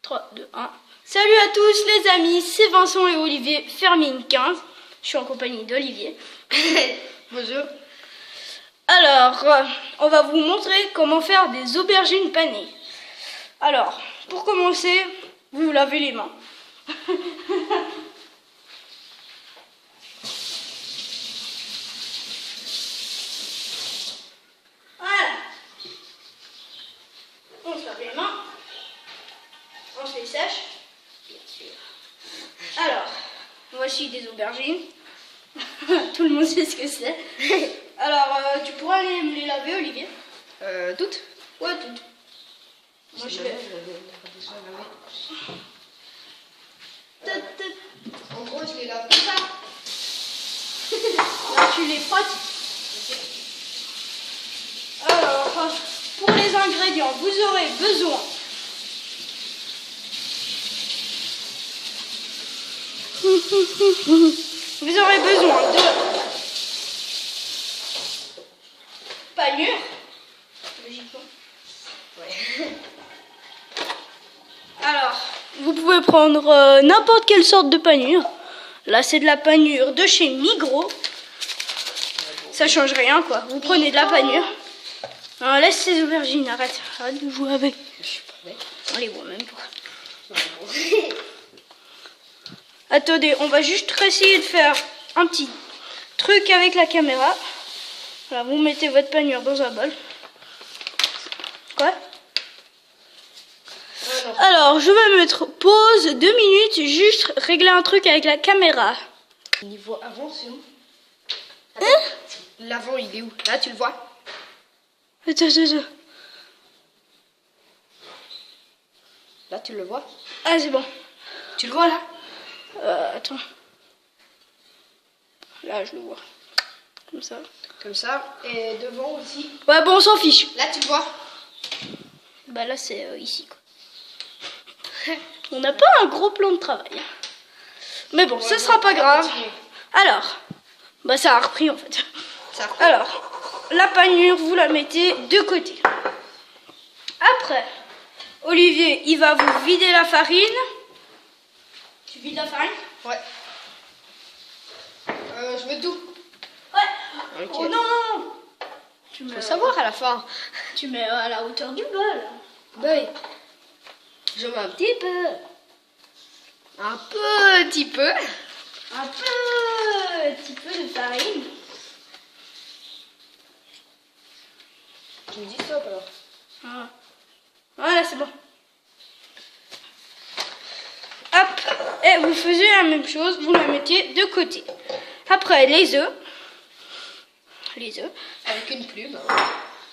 3, 2, 1. Salut à tous les amis, c'est Vincent et Olivier, Fermine 15. Je suis en compagnie d'Olivier. Bonjour. Alors, on va vous montrer comment faire des aubergines panées. Alors, pour commencer, vous vous lavez les mains. Voilà. On se lave les mains. On se les sèche, bien sûr. Alors, voici des aubergines. Tout le monde sait ce que c'est. Alors, tu pourras les laver, Olivier? Toutes? Ouais, toutes. Moi, je vais. En gros, je les lave comme ça. Là, tu les frottes. Alors, pour les ingrédients, vous aurez besoin de panure, logiquement. Ouais. Alors, vous pouvez prendre n'importe quelle sorte de panure. Là, c'est de la panure de chez Migros. Ça change rien, quoi. Vous prenez de la panure. Non, laisse ces aubergines, arrête de jouer avec. Je suis pas bête. On les voit même pas. Attendez, on va juste essayer de faire un petit truc avec la caméra. Voilà, vous mettez votre panure dans un bol. Quoi? Alors, je vais mettre pause 2 minutes, juste régler un truc avec la caméra. Niveau avant, c'est où? Hein? L'avant, il est où? Là, tu le vois? Attends. Là, tu le vois? Ah, c'est bon. Tu le vois, là? Attends. Là, je le vois. Comme ça. Comme ça. Et devant aussi. Ouais, bon, on s'en fiche. Là, tu le vois? Bah là, c'est ici, quoi. On n'a pas un gros plan de travail. Mais bon, ce sera pas grave. Alors, bah ça a repris, en fait. Ça repris. Alors, la panure, vous la mettez de côté. Après, Olivier, il va vous vider la farine. Tu vides la farine? Ouais. Je veux tout. Ouais. Ok. Oh non. Tu Faut savoir à la fin. Tu mets à la hauteur du bol. Bah oui. Je mets un petit peu. Un petit peu. Un petit peu de farine. Tu me dis stop alors. Voilà, c'est bon. Hop. Et vous faisiez la même chose, vous la mettiez de côté. Après, les œufs. Avec une plume.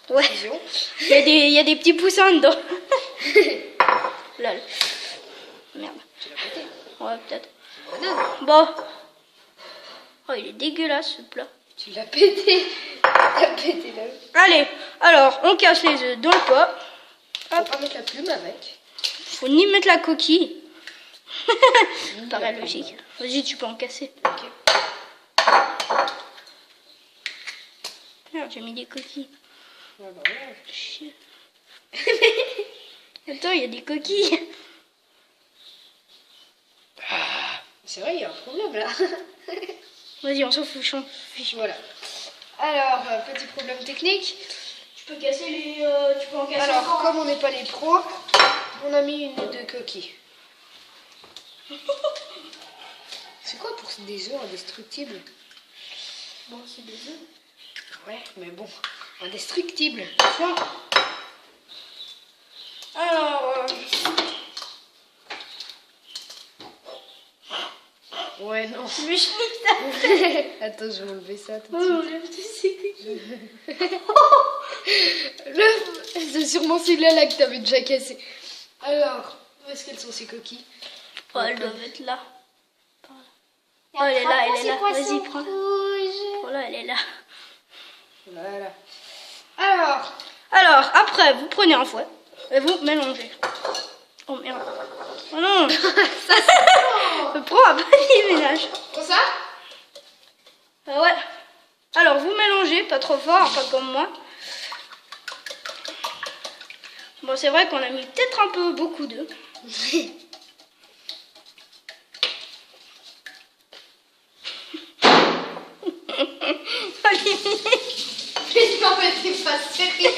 Ouais. Précision. Il y a des petits poussins dedans. Lol. Merde. Tu l'as pété. Ouais, peut-être. Banane. Bon. Oh, il est dégueulasse ce plat. Tu l'as pété. Tu l'as pété là. Allez, alors on casse les œufs dans le pot. Faut pas mettre la plume avec. Faut ni mettre la coquille. Ça paraît logique. Vas-y, tu peux en casser. Ok. Merde, j'ai mis des coquilles. Ouais, bah ouais. Chier. Attends, il y a des coquilles. C'est vrai, il y a un problème là. Vas-y, on s'en fout. Voilà. Alors, petit problème technique. Tu peux casser les. Tu peux en casser Alors, encore. comme on n'est pas les pros, on a mis une ou deux coquilles. C'est quoi pour des œufs indestructibles? Bon, c'est des œufs. Ouais, mais bon, indestructibles. Tu vois? Alors. Ouais, non. Je vais chier ta. Attends, je vais enlever ça tout Oh, de suite. enlève tous ces coquilles. C'est sûrement celui-là que t'avais déjà cassé. Alors, où est-ce qu'elles sont ces coquilles? Oh, elles doivent être là. Oh, elle est là, elle est là. Vas-y, prends. Voilà, elle est là. Voilà. Alors, après, vous prenez un fouet et vous mélangez. Oh merde. Oh non. Je prends un petit ménage. Comme ça? Ouais. Alors, vous mélangez, pas trop fort, pas comme moi. Bon, c'est vrai qu'on a mis peut-être un peu beaucoup d'œufs. Qu'est-ce qu'en fait, c'est pas sérieux.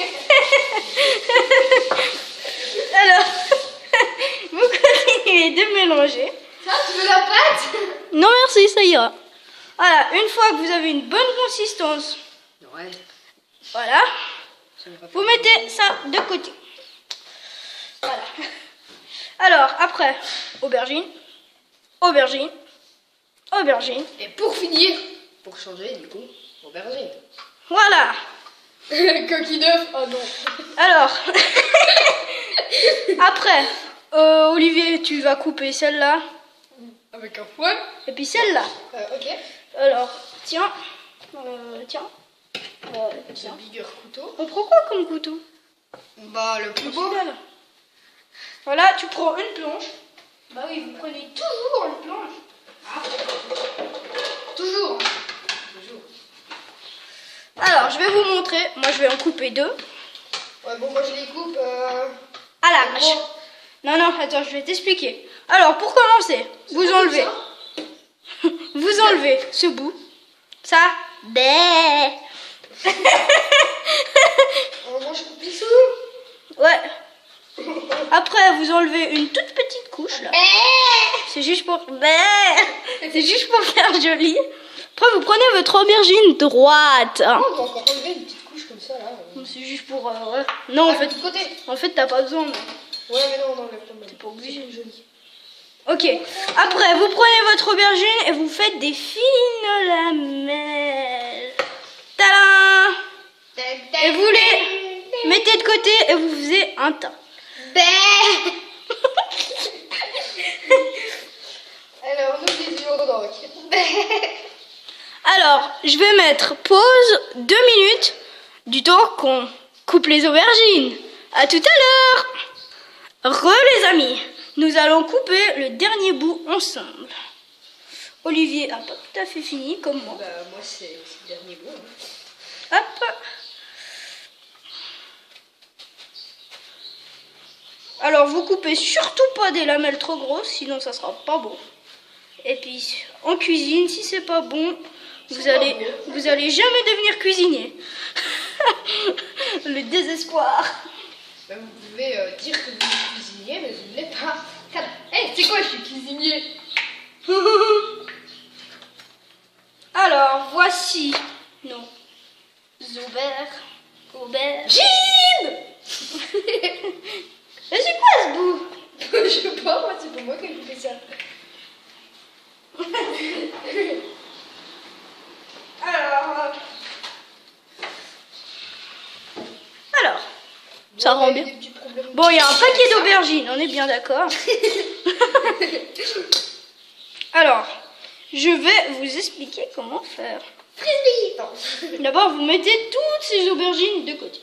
Alors, vous continuez de mélanger. Ça, tu veux la pâte? Non merci, ça ira. Voilà, une fois que vous avez une bonne consistance, Ouais. voilà, vous mettez ça de côté. Voilà. Alors, après, aubergine, aubergine, aubergine. Et pour finir, pour changer du coup, aubergine. Voilà. Coquille d'œuf, oh non. Alors, après, Olivier, tu vas couper celle-là Avec un fouet. et puis celle-là. Ok. Alors, tiens, tiens. C'est un bigger couteau. On prend quoi comme couteau? Bah, le plus beau. Celui-là, là. Voilà, tu prends une planche. Bah oui, vous prenez toujours une planche. Ah. Toujours. Toujours. Alors, je vais vous montrer. Moi, je vais en couper deux. Ouais, bon, moi je les coupe. À la vache. Non, non, attends, je vais t'expliquer. Alors, pour commencer, vous enlevez. Vous enlevez ce bout. Ça. Bé. Moi je coupe les sous. Ouais. Après, vous enlevez une toute petite couche là. C'est juste pour. C'est juste pour faire joli. Après, vous prenez votre aubergine droite. Oh, on doit encore enlever une petite couche comme ça là. C'est juste pour. Ouais. Non, Ah, de côté. en fait, t'as pas besoin. Mais... Ouais, mais non, on enlève pas mal. T'es pas obligé. Joli. Ok. Après, vous prenez votre aubergine et vous faites des fines lamelles. Tadam! Et vous les mettez de côté et vous faisiez un tas. Alors, nous les yeux donc. Alors, je vais mettre pause 2 minutes du temps qu'on coupe les aubergines. À tout à l'heure. Les amis, nous allons couper le dernier bout ensemble. Olivier a pas tout à fait fini comme moi. Bah, moi c'est le dernier bout. Hein. Hop. Alors, vous coupez surtout pas des lamelles trop grosses, sinon ça sera pas bon. Et puis, en cuisine, si c'est pas bon, vous allez jamais devenir cuisinier. Le désespoir. Bah, vous pouvez dire que vous êtes cuisinier, mais vous ne l'êtes pas. Hey, c'est quoi, je suis cuisinier? Alors, voici nos aubergines. Mais c'est quoi ce bout? Je sais pas, moi c'est pas moi qui ai coupé ça. Alors, ça rend bien. Bon, il y a un paquet d'aubergines, on est bien d'accord. Alors, je vais vous expliquer comment faire. Frisbee. D'abord, vous mettez toutes ces aubergines de côté.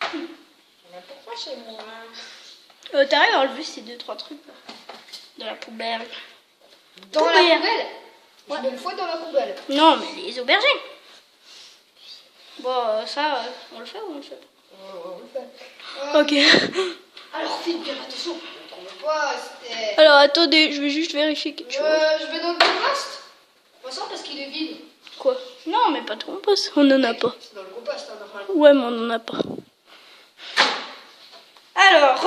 Pourquoi chez moi? T'arrives à enlever ces 2-3 trucs là, de la poubelle. Dans la Poubelle. poubelle? Ouais. Je mets le fouet dans la poubelle. Non, mais les aubergines. Bon, ça, on le fait ou on le fait pas? Ok. Alors, faites bien attention. On ne pas, c'était. Alors, attendez, je vais juste vérifier quelque chose. Je vais dans le compost. Pas ça parce qu'il est vide. Quoi? Non, mais pas de compost, on en a pas. C'est dans le compost, hein, normalement. Ouais, mais on en a pas. Alors,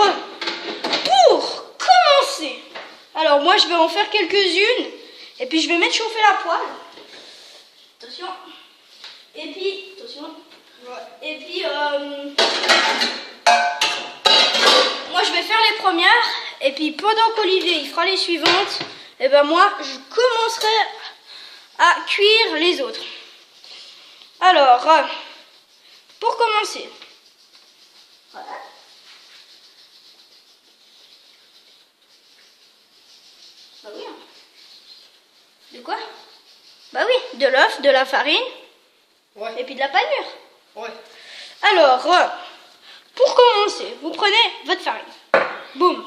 pour commencer, alors moi je vais en faire quelques-unes et puis je vais mettre chauffer la poêle. Attention. Et puis, attention. Ouais. Et puis, moi je vais faire les premières et puis pendant qu'Olivier il fera les suivantes, et ben moi je commencerai à cuire les autres. Alors, pour commencer, voilà. Bah oui. De quoi? Bah oui, de l'œuf, de la farine, Ouais. et puis de la panure. Ouais. Alors, pour commencer, vous prenez votre farine. Boum.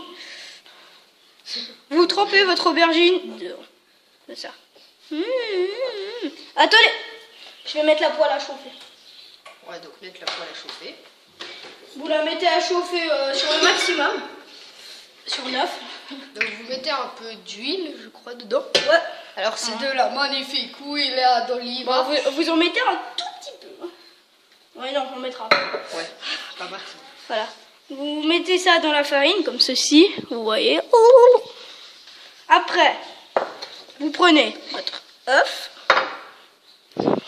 Vous trempez votre aubergine dedans. C'est ça. Attendez, je vais mettre la poêle à chauffer. Ouais, donc mettre la poêle à chauffer. Vous la mettez à chauffer sur le maximum. Sur 9. Donc vous mettez un peu d'huile, je crois, dedans. Ouais. Alors c'est de la magnifique huile d'olive. Bon, vous en mettez un tout petit peu. Hein. Ouais, non, on mettra. Ouais, pas mal. Voilà. Vous mettez ça dans la farine, comme ceci. Vous voyez. Oh. Après, vous prenez votre œuf.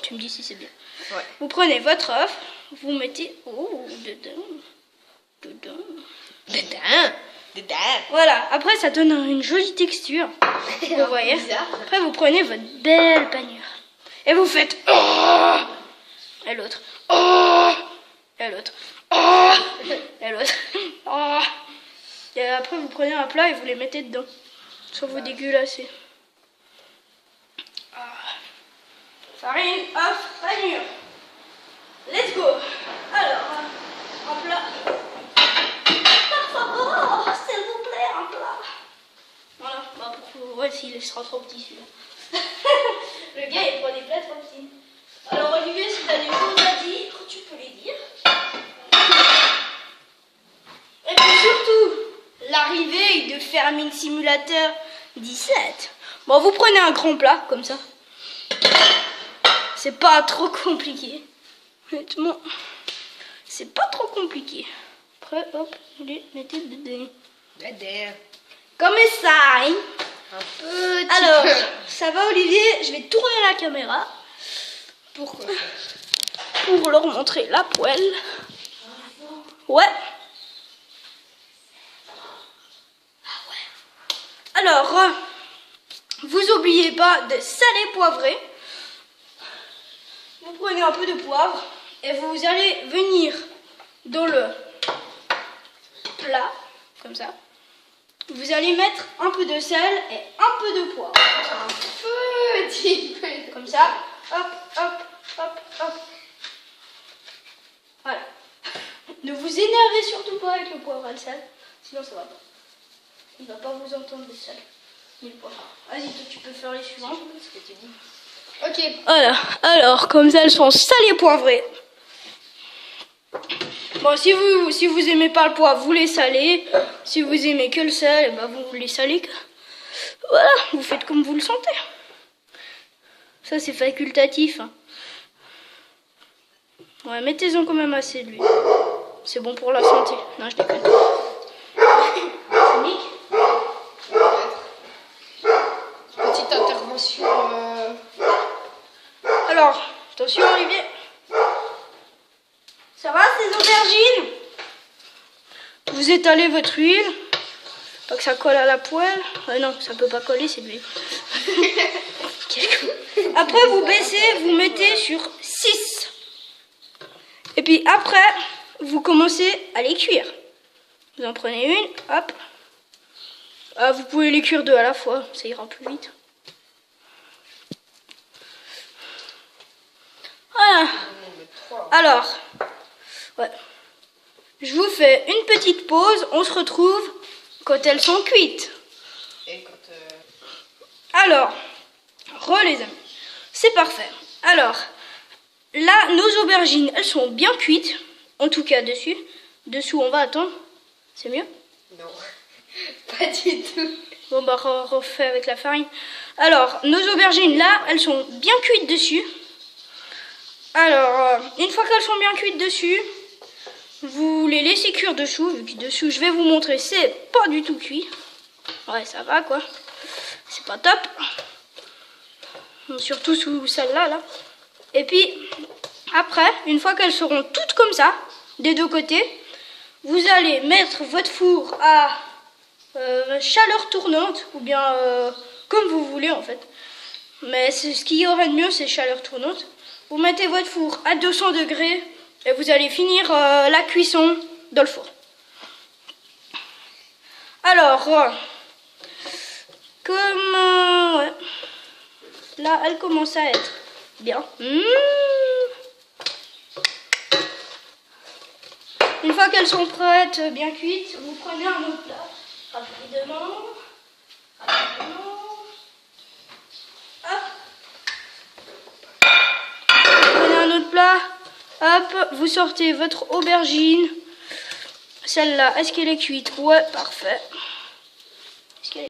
Tu me dis si c'est bien. Ouais. Vous prenez votre œuf. Vous mettez dedans. Voilà. Après, ça donne une jolie texture. Vous voyez. Bizarre. Après, vous prenez votre belle panure. Et vous faites... Oh. Et l'autre. Oh. Et l'autre. Oh. Et l'autre. Oh. Et après, vous prenez un plat et vous les mettez dedans. Sans vous dégueulasser. Farine, œuf, panure. Let's go. Alors, un plat. Par favor, s'il vous plaît, un plat. Voilà, bah pour ouais, s'il sera trop petit celui-là. Le gars, il prend des plats trop petits. Alors, Olivier, si tu as des choses à dire, tu peux les dire. Et puis surtout, l'arrivée de Farming Simulator 17. Bon, vous prenez un grand plat, comme ça. C'est pas trop compliqué. Honnêtement, c'est pas trop compliqué. Après, hop, vous les mettez dedans. Comme ça, hein. Un petit Alors, peu. ça va Olivier, je vais tourner la caméra. Pourquoi? Pour leur montrer la poêle. Ouais. Alors, vous oubliez pas de saler poivrer. Vous prenez un peu de poivre et vous allez venir dans le plat, comme ça. Vous allez mettre un peu de sel et un peu de poivre. Un petit peu. Comme ça. Hop, hop, hop, hop. Voilà. Ne vous énervez surtout pas avec le poivre et le sel, sinon ça va pas. Il va pas vous entendre le sel ni le poivre. Vas-y, toi tu peux faire les suivants. Ce que tu dis. Ok. Voilà. Alors, comme ça, elles sont salées poivrées. Bon, si vous aimez pas le poivre, vous les salez. Si vous aimez que le sel, eh ben vous les salez. Voilà, vous faites comme vous le sentez. Ça, c'est facultatif. Hein. Ouais, mettez-en quand même assez de l'huile. C'est bon pour la santé. Non, je déconne. Nick. Petite intervention. Alors, attention Olivier. Ça va ces aubergines? Vous étalez votre huile. Pas que ça colle à la poêle. Non, ça peut pas coller, c'est de l'huile. Après, vous baissez, vous mettez sur 6. Et puis après, vous commencez à les cuire. Vous en prenez une, hop. Ah, vous pouvez les cuire deux à la fois, ça ira plus vite. Voilà. Alors, ouais. Je vous fais une petite pause. On se retrouve quand elles sont cuites. Et quand Alors, les amis, c'est parfait. Alors, là, nos aubergines, elles sont bien cuites. En tout cas, dessus. Dessous, on va attendre. C'est mieux? non, pas du tout. Bon, bah, refait avec la farine. Alors, nos aubergines, là, elles sont bien cuites dessus. Alors, une fois qu'elles sont bien cuites dessus, vous les laissez cuire dessous. Vu que dessous, je vais vous montrer, c'est pas du tout cuit. Ouais, ça va, quoi. C'est pas top. Surtout sous celle-là, là. Et puis, après, une fois qu'elles seront toutes comme ça, des deux côtés, vous allez mettre votre four à chaleur tournante, ou bien comme vous voulez, en fait. Mais ce qu'il y aura de mieux, c'est chaleur tournante. Vous mettez votre four à 200 degrés et vous allez finir la cuisson dans le four. Alors, comme ouais. Là, elle commence à être bien. Une fois qu'elles sont prêtes, bien cuites, vous prenez un autre plat. Rapidement. Hop. Vous prenez un autre plat. Hop, vous sortez votre aubergine. Celle-là, est-ce qu'elle est cuite? Ouais, parfait.